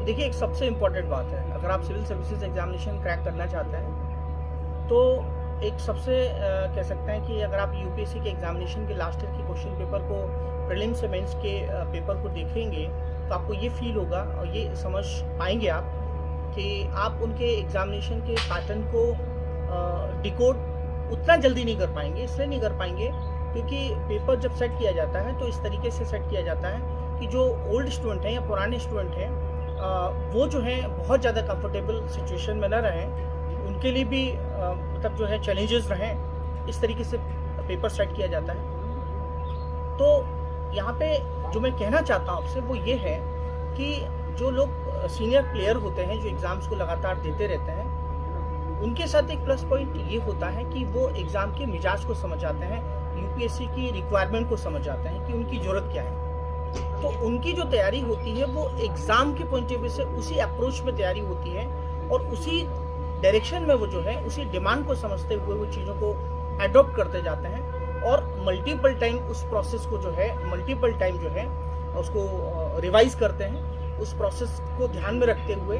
देखिए, एक सबसे इम्पोर्टेंट बात है, अगर आप सिविल सर्विसेज एग्जामिनेशन क्रैक करना चाहते हैं तो एक सबसे कह सकते हैं कि अगर आप यूपीएससी के एग्जामिनेशन के लास्ट ईयर के क्वेश्चन पेपर को, प्रीलिम्स से मेंस के पेपर को देखेंगे तो आपको ये फील होगा और ये समझ पाएंगे आप कि आप उनके एग्जामिनेशन के पैटर्न को डिकोड उतना जल्दी नहीं कर पाएंगे। इसलिए नहीं कर पाएंगे क्योंकि पेपर जब सेट किया जाता है तो इस तरीके से सेट किया जाता है कि जो ओल्ड स्टूडेंट हैं या पुराने स्टूडेंट हैं वो जो है बहुत ज़्यादा कंफर्टेबल सिचुएशन में न रहें, उनके लिए भी मतलब जो है चैलेंजेस रहें, इस तरीके से पेपर सेट किया जाता है। तो यहाँ पे जो मैं कहना चाहता हूँ आपसे वो ये है कि जो लोग सीनियर प्लेयर होते हैं, जो एग्ज़ाम्स को लगातार देते रहते हैं, उनके साथ एक प्लस पॉइंट ये होता है कि वो एग्ज़ाम के मिजाज को समझ आते हैं, यूपीएससी की रिक्वायरमेंट को समझ आते हैं कि उनकी ज़रूरत क्या है। तो उनकी जो तैयारी होती है वो एग्ज़ाम के पॉइंट ऑफ व्यू से उसी अप्रोच में तैयारी होती है और उसी डायरेक्शन में वो जो है उसी डिमांड को समझते हुए वो चीज़ों को अडॉप्ट करते जाते हैं और मल्टीपल टाइम उस प्रोसेस को जो है उसको रिवाइज करते हैं, उस प्रोसेस को ध्यान में रखते हुए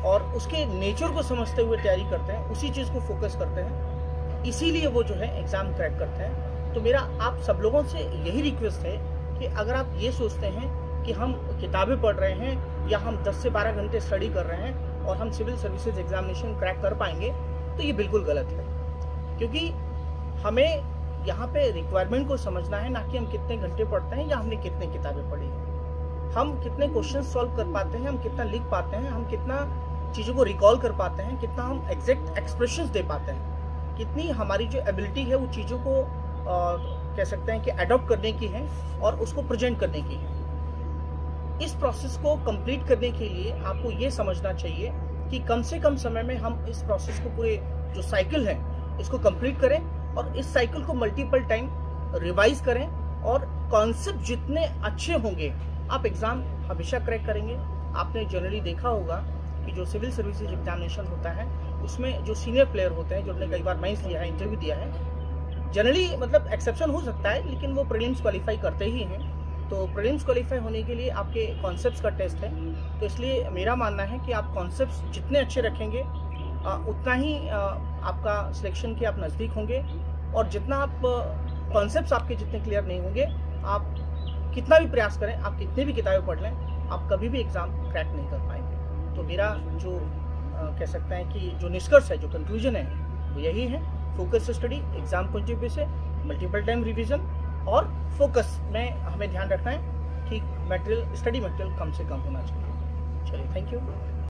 और उसके नेचर को समझते हुए तैयारी करते हैं, उसी चीज़ को फोकस करते हैं, इसीलिए वो जो है एग्ज़ाम क्रैक करते हैं। तो मेरा आप सब लोगों से यही रिक्वेस्ट है कि अगर आप ये सोचते हैं कि हम किताबें पढ़ रहे हैं या हम 10 से 12 घंटे स्टडी कर रहे हैं और हम सिविल सर्विसेज एग्जामिनेशन क्रैक कर पाएंगे, तो ये बिल्कुल गलत है। क्योंकि हमें यहाँ पे रिक्वायरमेंट को समझना है, ना कि हम कितने घंटे पढ़ते हैं या हमने कितने किताबें पढ़ी हैं, हम कितने क्वेश्चन सॉल्व कर पाते हैं, हम कितना लिख पाते हैं, हम कितना चीज़ों को रिकॉल कर पाते हैं, कितना हम एग्जैक्ट एक्सप्रेशंस दे पाते हैं, कितनी हमारी जो एबिलिटी है वो चीज़ों को कह सकते हैं कि अडॉप्ट करने की है और उसको प्रेजेंट करने की है। इस प्रोसेस को कंप्लीट करने के लिए आपको ये समझना चाहिए कि कम से कम समय में हम इस प्रोसेस को, पूरे जो साइकिल है, इसको कंप्लीट करें और इस साइकिल को मल्टीपल टाइम रिवाइज करें और कॉन्सेप्ट जितने अच्छे होंगे आप एग्ज़ाम हमेशा क्रैक करेंगे। आपने जनरली देखा होगा कि जो सिविल सर्विसेज एग्जामिनेशन होता है उसमें जो सीनियर प्लेयर होते हैं, जो हमने कई बार मेंस दिया है, इंटरव्यू दिया है, जनरली मतलब एक्सेप्शन हो सकता है लेकिन वो प्रीलिम्स क्वालिफाई करते ही हैं। तो प्रीलिम्स क्वालिफाई होने के लिए आपके कॉन्सेप्ट्स का टेस्ट है, तो इसलिए मेरा मानना है कि आप कॉन्सेप्ट्स जितने अच्छे रखेंगे उतना ही आपका सिलेक्शन के आप नज़दीक होंगे और जितना आप कॉन्सेप्ट्स आपके जितने क्लियर नहीं होंगे, आप कितना भी प्रयास करें, आप कितनी भी किताबें पढ़ लें, आप कभी भी एग्ज़ाम क्रैक नहीं कर पाएंगे। तो मेरा जो कह सकते हैं कि जो निष्कर्ष है, जो कंक्लूजन है, वो यही है, focus study, exam point of view से मल्टीपल टाइम रिवीजन और फोकस में हमें ध्यान रखना है कि मटेरियल, स्टडी मटेरियल कम से कम होना चाहिए। चलिए, थैंक यू।